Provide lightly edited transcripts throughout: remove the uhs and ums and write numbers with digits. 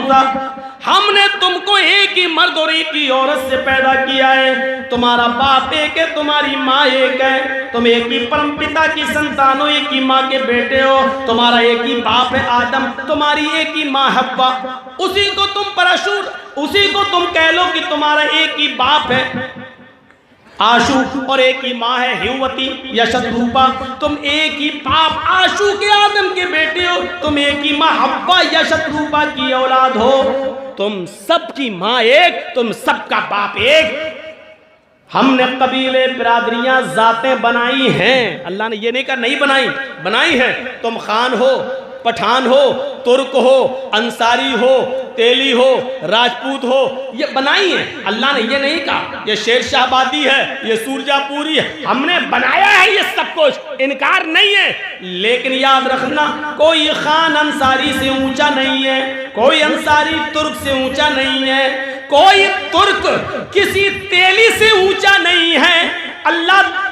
हुज़ा, हमने तुमको एक ही मर्द और एक ही औरत से पैदा किया है, तुम्हारा बाप एक है, तुम्हारी माँ एक है, तुम एक ही परम पिता की संतान हो, एक ही माँ के बेटे हो, तुम्हारा एक ही बाप है आदम, तुम्हारी एक ही माँ हव्वा, उसी को तुम परशुर, उसी को तुम कह लो कि तुम्हारा एक ही बाप है आशु और एक ही माँ है हिवती या शत्रुपा, तुम एक ही बाप आशु के आदम के बेटे हो, तुम एक ही माँ हव्वा या शत्रुपा की औलाद हो, तुम सबकी माँ एक, तुम सबका बाप एक। हमने कबीले बिरादरियां जातें बनाई हैं, अल्लाह ने ये नहीं कहा नहीं बनाई, बनाई हैं। तुम खान हो, पठान हो, तुर्क हो, अंसारी हो, तेली हो, राजपूत हो, ये बनाई है, अल्लाह ने ये नहीं कहा ये शेरशाहबादी है, ये सूरजापुरी है, हमने बनाया है ये सब कुछ, इनकार नहीं है। लेकिन याद रखना कोई खान अंसारी से ऊंचा नहीं है, कोई अंसारी तुर्क से ऊंचा नहीं है, कोई तुर्क किसी तेली से ऊंचा नहीं है। अल्लाह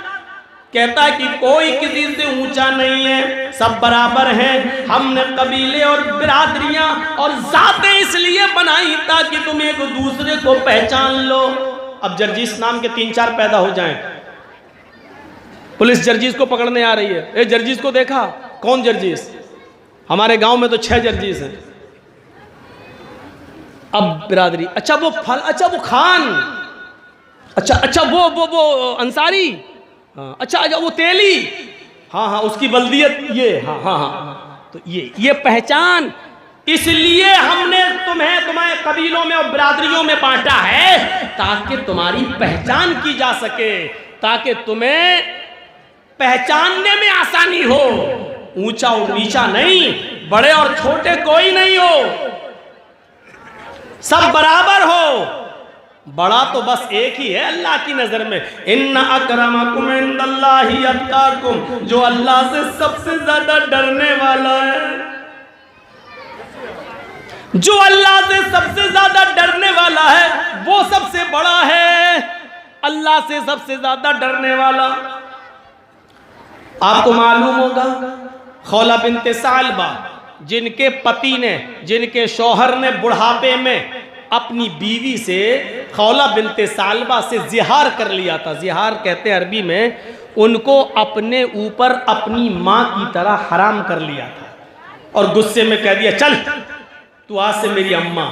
कहता है कि कोई किसी से ऊंचा नहीं है, सब बराबर हैं। हमने कबीले और बिरादरियां और जातें इसलिए बनाई ताकि तुम एक दूसरे को पहचान लो। अब जर्जीस नाम के 3-4 पैदा हो जाएं, पुलिस जर्जीस को पकड़ने आ रही है, ए जर्जीस को देखा, कौन जर्जीस? हमारे गांव में तो 6 जर्जीस हैं। अब बिरादरी, अच्छा वो फल, अच्छा वो खान, अच्छा वो अंसारी, हाँ, अच्छा वो तेली, हाँ उसकी बल्दियत ये, हाँ तो ये पहचान। इसलिए हमने तुम्हें कबीलों में और बिरादरियों में बांटा है ताकि तुम्हारी पहचान की जा सके, ताकि तुम्हें पहचानने में आसानी हो। ऊंचा और नीचा नहीं, बड़े और छोटे कोई नहीं हो, सब बराबर हो। बड़ा तो बस एक ही है अल्लाह की नजर में। इन्ना अकरमकुम इंदल्लाहि अत्काकुम, जो अल्लाह से सबसे ज्यादा डरने वाला है, जो अल्लाह से सबसे ज्यादा डरने वाला है वो सबसे बड़ा है। अल्लाह से सबसे ज्यादा डरने वाला, आपको मालूम होगा खौला बिनते सालबा, जिनके पति ने, जिनके शौहर ने बुढ़ापे में अपनी बीवी से, खौला बिनते सालबा से जिहार कर लिया था। जिहार कहते हैं अरबी में, उनको अपने ऊपर अपनी माँ की तरह हराम कर लिया था और गुस्से में कह दिया चल तू आज से मेरी अम्मा,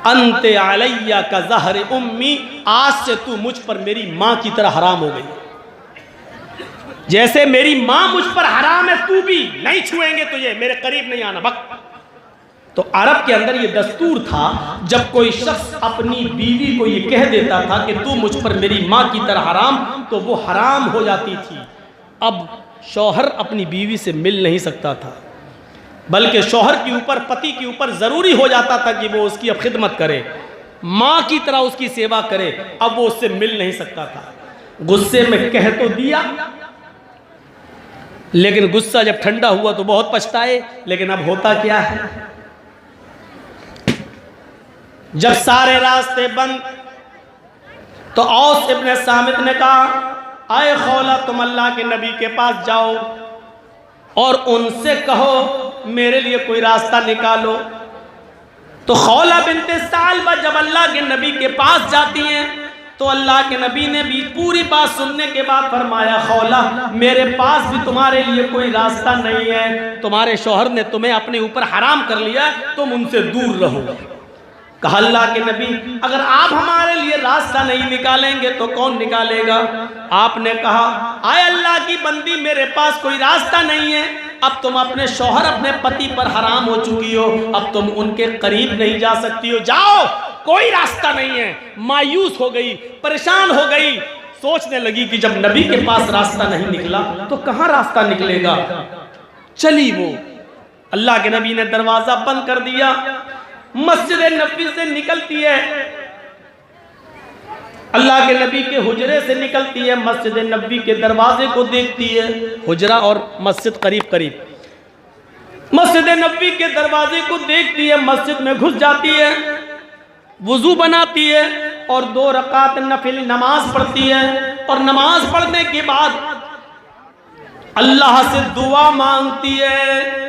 अंते अलैया का ज़हर उम्मी, आज से तू मुझ पर मेरी माँ की तरह हराम हो गई। जैसे मेरी माँ मुझ पर हराम है, तू भी नहीं छुएंगे तुझे, मेरे करीब नहीं आना वक्त। तो अरब के अंदर ये दस्तूर था, जब कोई शख्स अपनी बीवी को ये कह देता था कि तू मुझ पर मेरी माँ की तरह हराम, तो वो हराम हो जाती थी। अब शौहर अपनी बीवी से मिल नहीं सकता था, बल्कि शौहर के ऊपर, पति के ऊपर ज़रूरी हो जाता था कि वो उसकी अब खिदमत करे, माँ की तरह उसकी सेवा करे। अब वो उससे मिल नहीं सकता था। गुस्से में कह तो दिया, लेकिन गुस्सा जब ठंडा हुआ तो बहुत पछताए। लेकिन अब होता क्या है, जब सारे रास्ते बंद, तो औस इब्न सामित ने कहा आए खौला, तुम अल्लाह के नबी के पास जाओ और उनसे कहो मेरे लिए कोई रास्ता निकालो। तो खौला बिनते सालबा जब अल्लाह के नबी के पास जाती हैं तो अल्लाह के नबी ने भी पूरी बात सुनने के बाद फरमाया, खौला मेरे पास भी तुम्हारे लिए कोई रास्ता नहीं है, तुम्हारे शौहर ने तुम्हें अपने ऊपर हराम कर लिया, तुम उनसे दूर रहो। कहा अल्लाह के नबी, अगर आप हमारे लिए रास्ता नहीं निकालेंगे तो कौन निकालेगा? आपने कहा आए अल्लाह की बंदी, मेरे पास कोई रास्ता नहीं है। अब तुम अपने शौहर, अपने पति पर हराम हो चुकी हो, अब तुम उनके करीब नहीं जा सकती हो, जाओ, कोई रास्ता नहीं है। मायूस हो गई, परेशान हो गई, सोचने लगी कि जब नबी के पास रास्ता नहीं निकला तो कहाँ रास्ता निकलेगा। चली वो, अल्लाह के नबी ने दरवाजा बंद कर दिया, मस्जिद नबी से निकलती है, अल्लाह के नबी के हुजरे से निकलती है, मस्जिद नबी के दरवाजे को देखती है, हुजरा और मस्जिद करीब करीब, मस्जिद नबी के दरवाजे को देखती है, मस्जिद में घुस जाती है, वुजू बनाती है और 2 रकात नफिल नमाज पढ़ती है। और नमाज पढ़ने के बाद अल्लाह से दुआ मांगती है,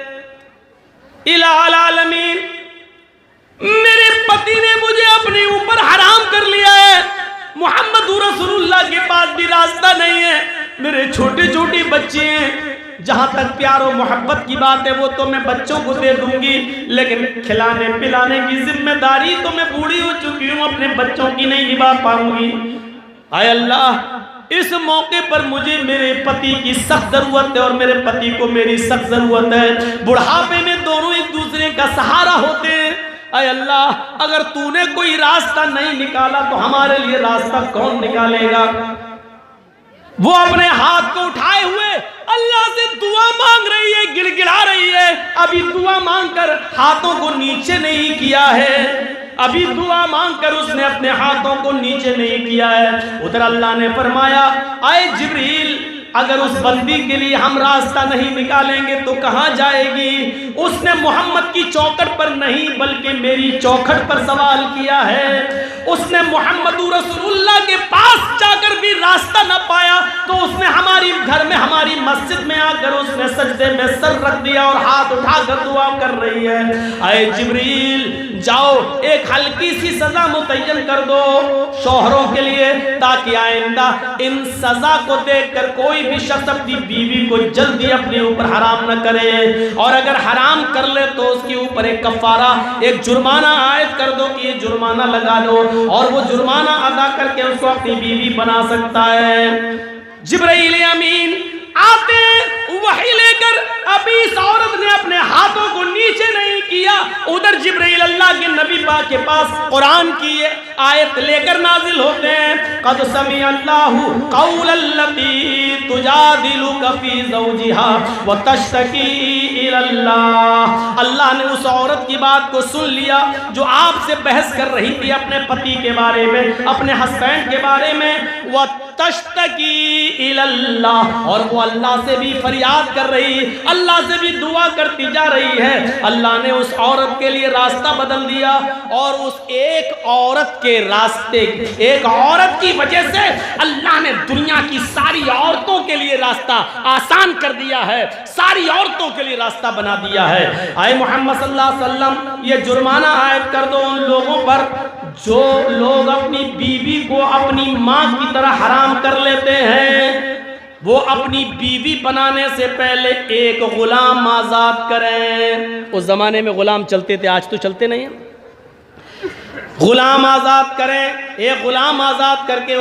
इलाहुल आलमीन, मेरे पति ने मुझे अपने ऊपर हराम कर लिया है, मोहम्मद रसूलुल्लाह के पास भी रास्ता नहीं है, मेरे छोटे छोटे बच्चे हैं, जहां तक प्यार और मोहब्बत की बात है वो तो मैं बच्चों को दे दूंगी, लेकिन खिलाने पिलाने की जिम्मेदारी तो मैं बूढ़ी हो चुकी हूं, अपने बच्चों की नहीं निभा पाऊंगी। आय अल्लाह, इस मौके पर मुझे मेरे पति की सख्त जरूरत है और मेरे पति को मेरी सख्त जरूरत है। बुढ़ापे में दोनों एक दूसरे का सहारा होते हैं। आय अल्लाह, अगर तूने कोई रास्ता नहीं निकाला तो हमारे लिए रास्ता कौन निकालेगा। वो अपने हाथ को उठाए हुए अल्लाह से दुआ मांग रही है, गिड़गिड़ा रही है। अभी दुआ मांगकर हाथों को नीचे नहीं किया है, अभी दुआ मांगकर उसने अपने हाथों को नीचे नहीं किया है। उधर अल्लाह ने फरमाया, आए जिब्रील, अगर उस बंदी के लिए हम रास्ता नहीं निकालेंगे तो कहां जाएगी। उसने मोहम्मद की चौखट पर नहीं बल्कि मेरी चौखट पर सवाल किया है। उसने मोहम्मद रसूलुल्लाह के पास जाकर भी रास्ता न पाया तो उसने हमारी घर में, हमारी मस्जिद में आकर उसने सजदे में सर रख दिया और हाथ उठाकर दुआ कर रही है। आए जिब्रील, जाओ एक हल्की सी सजा मुतय्यन कर दो शौहरों के लिए, ताकि आइंदा इन सजा को देखकर कोई भी शख्स अपनी बीवी को जल्दी अपने ऊपर हराम न करे, और अगर हराम कर ले तो उसके ऊपर एक कफारा, एक जुर्माना आयद कर दो कि ये जुर्माना लगा लो, और वो जुर्माना अदा करके उसको अपनी बीवी बना सकता है। जिब्राइल अमीन आते वही लेकर, अभी इस औरत ने अपने हाथों को नीचे नहीं किया, उधर जिब्राइल अल्लाह के नबी पाक के पास कुरान की आयत लेकर नाजिल होते हैं। कद समी अल्लाहु कौलल्लती तुजादिलुका फी ज़ौजिहा व तश्तकी इलल्लाह। अल्लाह ने उस औरत की बात को सुन लिया जो आपसे बहस कर रही थी अपने पति के बारे में, अपने हस्बैंड के बारे में। व तश्तकी इलल्लाह, और वो अल्लाह से भी फरियाद कर रही, अल्लाह से भी दुआ करती जा रही है। अल्लाह ने उस औरत के लिए रास्ता बदल दिया, और उस एक औरत के रास्ते, एक औरत की वजह से अल्लाह ने दुनिया की सारी औरतों के लिए रास्ता आसान कर दिया है, सारी औरतों के लिए रास्ता बना दिया है। आए मोहम्मद सल्लल्लाहु अलैहि वसल्लम, ये जुर्माना आयद कर दो उन लोगों पर जो लोग अपनी बीवी को अपनी माँ की तरह हराम कर लेते हैं। वो अपनी बीवी बनाने से पहले एक गुलाम आजाद करें। उस जमाने में गुलाम चलते थे, आज तो चलते नहीं हैं। गुलाम आजाद करें, एक गुलाम आजाद करके